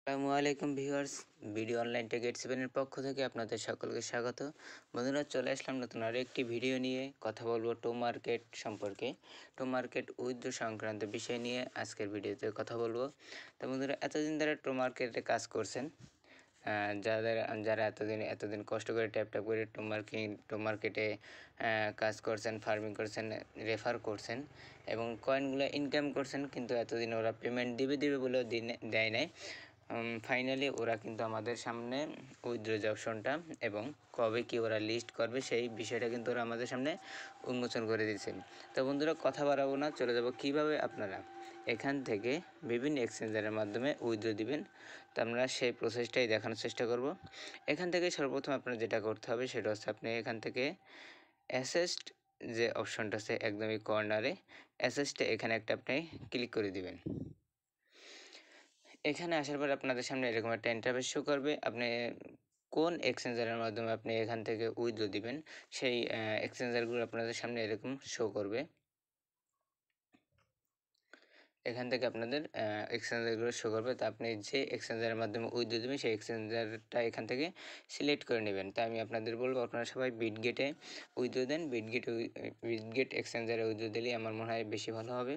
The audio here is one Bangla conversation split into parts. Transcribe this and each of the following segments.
আসসালামু আলাইকুম ভিউয়ার্স, ভিডিও অনলাইন টেক 87 এর পক্ষ থেকে আপনাদের সকলকে স্বাগত। বন্ধুরা, চলে আসলাম নতুন আরও একটি ভিডিও নিয়ে। কথা বলবো টো মার্কেট সম্পর্কে। টো মার্কেট উইথড্র সংক্রান্ত বিষয় নিয়ে আজকের ভিডিওতে কথা বলবো। তো বন্ধুরা, এতদিন ধরে টো মার্কেটে কাজ করছেন, যারা এতদিন কষ্ট করে ট্যাপ করে টো মার্কেটে কাজ করছেন, ফার্মিং করছেন, রেফার করছেন এবং কয়েনগুলো ইনকাম করছেন, কিন্তু এতদিন ওরা পেমেন্ট দিবে বলেও দেয় নাই। ফাইনালি ওরা কিন্তু আমাদের সামনে উইথড্র যে অপশনটা এবং কবে কি ওরা লিস্ট করবে সেই বিষয়টা কিন্তু ওরা আমাদের সামনে উন্মোচন করে দিয়েছে। তো বন্ধুরা, কথা বাড়াবো না, চলে যাব কিভাবে আপনারা এখান থেকে বিভিন্ন এক্সচেঞ্জারের মাধ্যমে উইথড্র দিবেন। তো আমরা সেই প্রসেসটাই দেখানোর চেষ্টা করব। এখান থেকে সর্বপ্রথম আপনার যেটা করতে হবে সেটা হচ্ছে আপনি এখান থেকে অ্যাসেস্ট যে অপশনটা আছে একদমই কর্নারে, অ্যাসেস্টে এখানে একটা আপনি ক্লিক করে দিবেন। এখানে আসার পর আপনাদের সামনে এরকম একটা ইন্টারফেস শো করবে। আপনি কোন এক্সচেঞ্জারের মাধ্যমে আপনি এখান থেকে উইথড্র দিবেন সেই এক্সচেঞ্জারগুলো আপনাদের সামনে এরকম শো করবে। এখান থেকে আপনাদের এক্সচেঞ্জারগুলো শো করবে। তো আপনি যে এক্সচেঞ্জারের মাধ্যমে উইথড্র দেবেন সেই এক্সচেঞ্জারটা এখান থেকে সিলেক্ট করে নেবেন। তো আমি আপনাদের বলবো আপনারা সবাই বিটগেটে উইথড্র দেন। বিটগেট এক্সচেঞ্জারে উইথড্র দিলেই আমার মনে হয় বেশি ভালো হবে।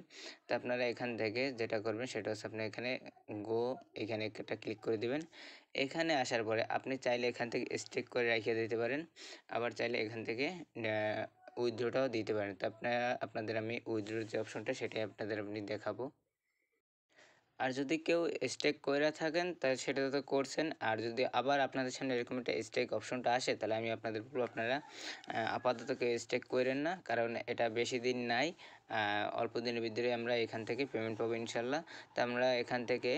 তো আপনারা এখান থেকে যেটা করবেন সেটা হচ্ছে আপনি এখানে একটা ক্লিক করে দিবেন। এখানে আসার পরে আপনি চাইলে এখান থেকে স্টেক করে রেখে দিতে পারেন, আবার চাইলে এখান থেকে উইথড্রটাও দিতে পারেন। তো আপনাদের আমি উইথড্রোর যে অপশনটা সেটাই আমি দেখাবো। আর যদি কেউ স্টেক কইরা থাকেন তাহলে সেটা তো করছেন, আর যদি আবার আপনাদের সামনে এরকম একটা স্টেক অপশনটা আসে তাহলে আমি আপনাদের বলবো আপনারা আপাতত কেউ স্টেক করেন না, কারণ এটা বেশি দিন নাই, অল্প দিনের ভিতরে আমরা এখান থেকে পেমেন্ট পাবো ইনশাল্লাহ। তো আমরা এখান থেকে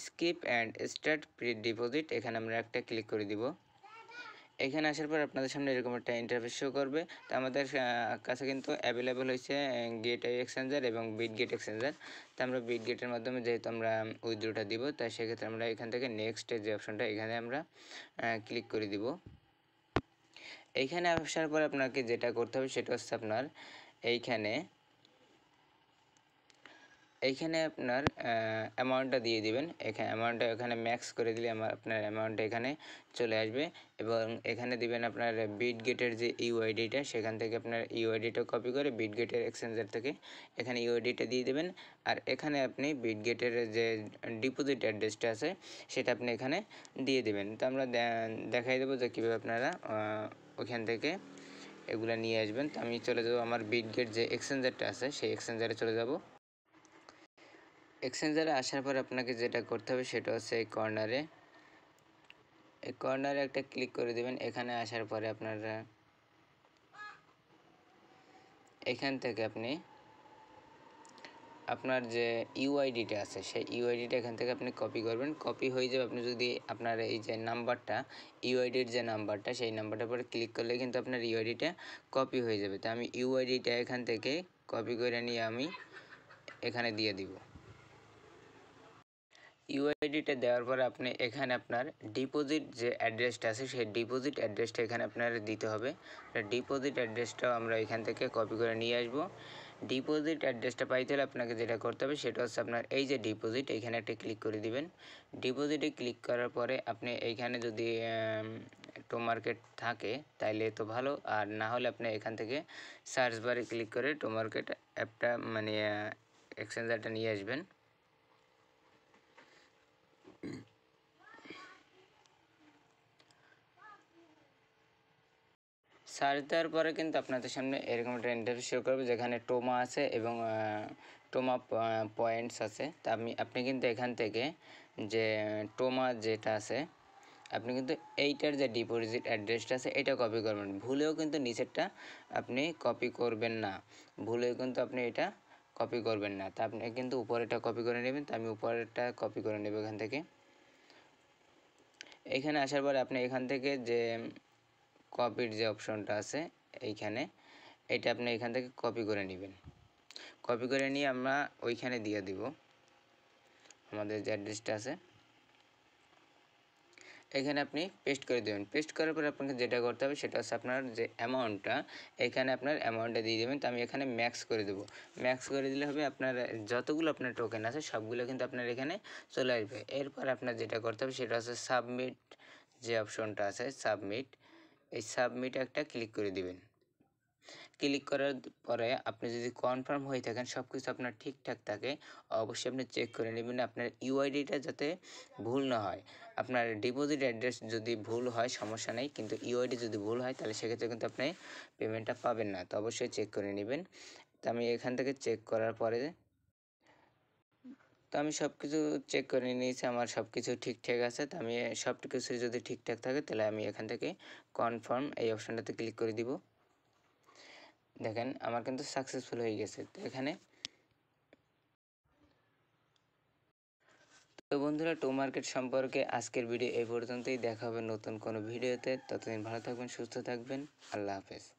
skip and start pre deposit এখানে আমরা একটা ক্লিক করে দিব। এখানে আসার পর আপনাদের সামনে এরকম একটা ইন্টারফেস শো করবে। তো আমাদের কাছে কিন্তু অ্যাভেলেবল হয়েছে গেটওয়ে এক্সচেঞ্জার এবং বিটগেট এক্সচেঞ্জার। তো আমরা বিটগেটের মাধ্যমে যেহেতু আমরা উইথড্রটা দিব, তাই সেক্ষেত্রে আমরা এখান থেকে নেক্সট যে অপশনটা এখানে আমরা ক্লিক করে দিব। এইখানে আসার পর আপনাকে যেটা করতে হবে সেটা হচ্ছে আপনার এইখানে আপনার অ্যামাউন্টটা দিয়ে দিবেন। অ্যামাউন্টটা এখানে ম্যাক্স করে দিলে আপনার অ্যামাউন্টটা এখানে চলে আসবে এবং এখানে দিবেন আপনার বিটগেটের যে ইউআইডিটা, সেখান থেকে আপনার ইউআইডিটা কপি করে বিটগেটের এক্সচেঞ্জার থেকে এখানে ইউআইডিটা দিয়ে দেবেন। আর এখানে আপনি বিটগেটের যে ডিপোজিট অ্যাড্রেসটা আছে সেটা আপনি এখানে দিয়ে দেবেন। তো আমরা দেখাই দেবো যে কীভাবে আপনারা ওইখান থেকে এগুলো নিয়ে আসবেন। তো আমি চলে যাব আমার বিটগেট যে এক্সচেঞ্জারটা আছে সেই এক্সচেঞ্জারে চলে যাব। এক্সচেঞ্জারে আসার পর আপনাকে যেটা করতে হবে সেটা হচ্ছে এই কর্নারে একটা ক্লিক করে দেবেন। এখানে আসার পরে আপনারা এখান থেকে আপনি আপনার যে ইউআইডিটা আছে সেই ইউআইডিটা এখান থেকে আপনি কপি করবেন। কপি হয়ে যাবে। আপনি যদি আপনার এই যে নাম্বারটা, ইউআইডির যে নাম্বারটা, সেই নাম্বারটার পরে ক্লিক করলে কিন্তু আপনার ইউআইডিটা কপি হয়ে যাবে। তো আমি ইউআইডিটা এখান থেকে কপি করে নিয়ে আমি এখানে দিয়ে দিব। ইউআইডিটা দেওয়ার পরে আপনি এখানে আপনার ডিপোজিট যে অ্যাড্রেসটা আছে সেই ডিপোজিট অ্যাড্রেসটা এখানে আপনার দিতে হবে। ডিপোজিট অ্যাড্রেসটাও আমরা এখান থেকে কপি করে নিয়ে আসব। ডিপোজিট অ্যাড্রেসটা পাইতে হলে আপনাকে যেটা করতে হবে সেটা হচ্ছে আপনার এই যে ডিপোজিট, এখানে একটা ক্লিক করে দিবেন। ডিপোজিটে ক্লিক করার পরে আপনি এইখানে যদি টো মার্কেট থাকে তাইলে তো ভালো, আর না হলে আপনি এখান থেকে সার্চ বারে ক্লিক করে টো মার্কেট অ্যাপটা এক্সচেঞ্জারটা নিয়ে আসবেন। সার্চ দেওয়ার পরে কিন্তু আপনাদের সামনে এরকম একটা ইন্টারফেস শো করবে যেখানে টোমা আছে এবং টোমা পয়েন্টস আছে। তা আপনি কিন্তু এখান থেকে যে টোমা যেটা আছে আপনি কিন্তু এইটার যে ডিপোজিট অ্যাড্রেসটা আছে এটা কপি করবেন। ভুলেও কিন্তু নিচেরটা আপনি কপি করবেন না, ভুলেও কিন্তু আপনি এটা কপি করবেন না। তা আপনি কিন্তু উপরেরটা কপি করে নেবেন। তো আমি উপরেরটা কপি করে নেব এখান থেকে। এখানে আসার পরে আপনি এখান থেকে যে কপির যে অপশনটা আছে এইখানে, এটা আপনি এখান থেকে কপি করে নেবেন। কপি করে নিয়ে আমরা ওইখানে দিয়ে দিব আমাদের যে অ্যাড্রেসটা আছে। এখানে আপনি পেস্ট করে দেবেন। পেস্ট করার পরে আপনাকে যেটা করতে হবে সেটা হচ্ছে আপনার যে অ্যামাউন্টটা, এখানে আপনার অ্যামাউন্টটা দিয়ে দেবেন। তো আমি এখানে ম্যাক্স করে দেবো। ম্যাক্স করে দিলে হবে আপনার যতগুলো আপনার টোকেন আছে সবগুলো কিন্তু আপনার এখানে চলে আসবে। এরপর আপনার যেটা করতে হবে সেটা হচ্ছে সাবমিট, যে অপশনটা আছে সাবমিট, এই সাবমিটে একটা ক্লিক করে দিবেন। ক্লিক করার পরে আপনি যদি কনফার্ম হয়ে থাকেন, সব কিছু আপনার ঠিকঠাক থাকে, অবশ্যই আপনি চেক করে নেবেন আপনার ইউআইডিটা যাতে ভুল না হয়। আপনার ডিপোজিট অ্যাড্রেস যদি ভুল হয় সমস্যা নেই, কিন্তু ইউআইডি যদি ভুল হয় তাহলে সেক্ষেত্রে কিন্তু আপনি পেমেন্টটা পাবেন না। তো অবশ্যই চেক করে নেবেন। তো আমি এখান থেকে চেক করার পরে আমি সব কিছু চেক করে নিয়েছি, আমার সব কিছু ঠিকঠাক আছে। তো আমি সব কিছু যদি ঠিকঠাক থাকে তাহলে আমি এখান থেকে কনফার্ম এই অপশানটাতে ক্লিক করে দিব। দেখেন আমার কিন্তু সাকসেসফুল হয়ে গেছে। তো এখানে তো বন্ধুরা, টো মার্কেট সম্পর্কে আজকের ভিডিও এই পর্যন্তই। দেখা হবে নতুন কোনো ভিডিওতে। ততদিন ভালো থাকবেন, সুস্থ থাকবেন। আল্লাহ হাফেজ।